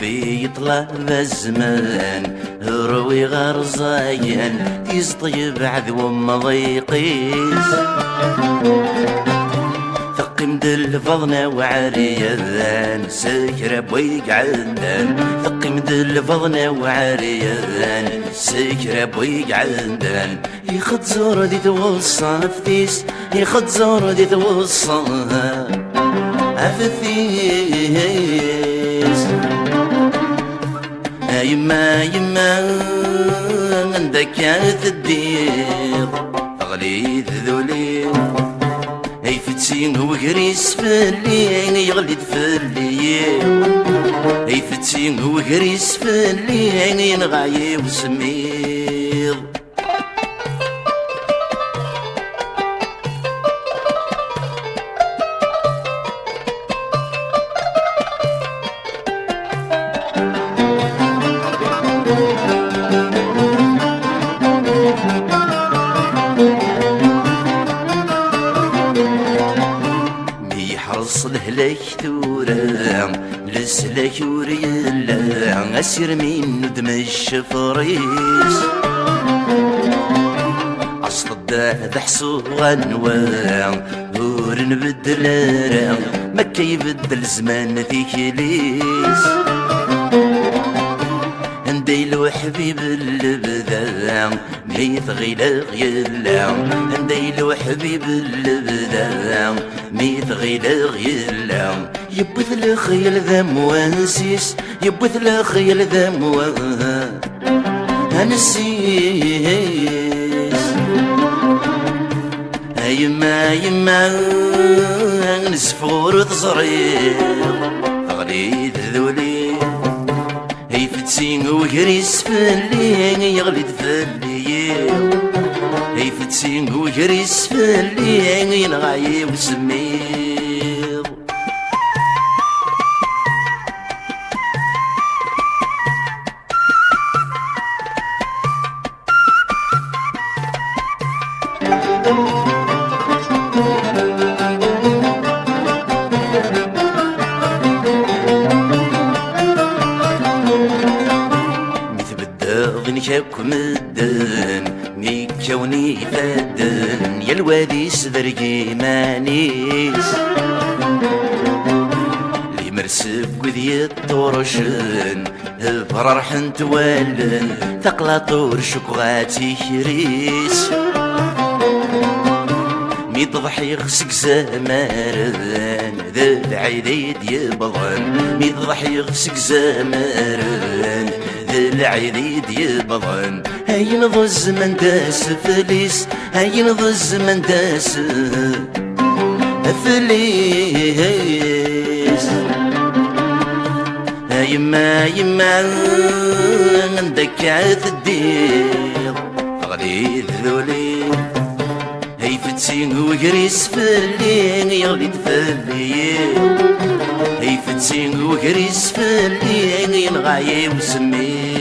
ربي يطلع الزمان روي غرزاين تيز طيب عذو مضيقيس ثقم دل فضنا وعريان سكر بويق عندان ثقم دل فضنا وعريان سكر بويق عندان يخد زور دي توصى فتيس يخد زور دي توصى فتيس يما يما عندك يا الدير غليت ذولي اي فتسين وقريس فاللي يغلد فاللي اي فتسين وقريس فاللي ينغاي وسمير يحرص لهلك ثورة لسلك وريلا أسير من ندم الشفريس أصل الداد حصو غنوان ورن بدلارا ما كيبدل زمان ثيكليس نديلو حبيب اللبدا ميت غيلا غيلا نديلو حبيب اللبدا ميت غيلا غيلا يبث الخيل ذا موانسيس يبث الخيل ذا موانسيس يما يما نسفور تصرير غليت ذولي هي فتسين وقريس فاللي يغلد فاللي هي فتسين وقريس فاللي ينغاي وسمير ظنكم الدن ميكوني فدن يا الواديس ذرقي مانيس لي مرسب وذي الطرشن فرح نتوالن ثقلا طور شكواتي خريس مي تضحي غسك زمارن ذا العيديد يبضن مي تضحي غسك زمارن العيد يبضن هاي نضو الزمن داس فليس هاي نضو الزمن داس فليس يما يما عندك عاد الدير غليت ذولي هاي فتسين وقريس فاللي يغلد فاللي هي فتسين وقريس فاللي ينغاي وسمي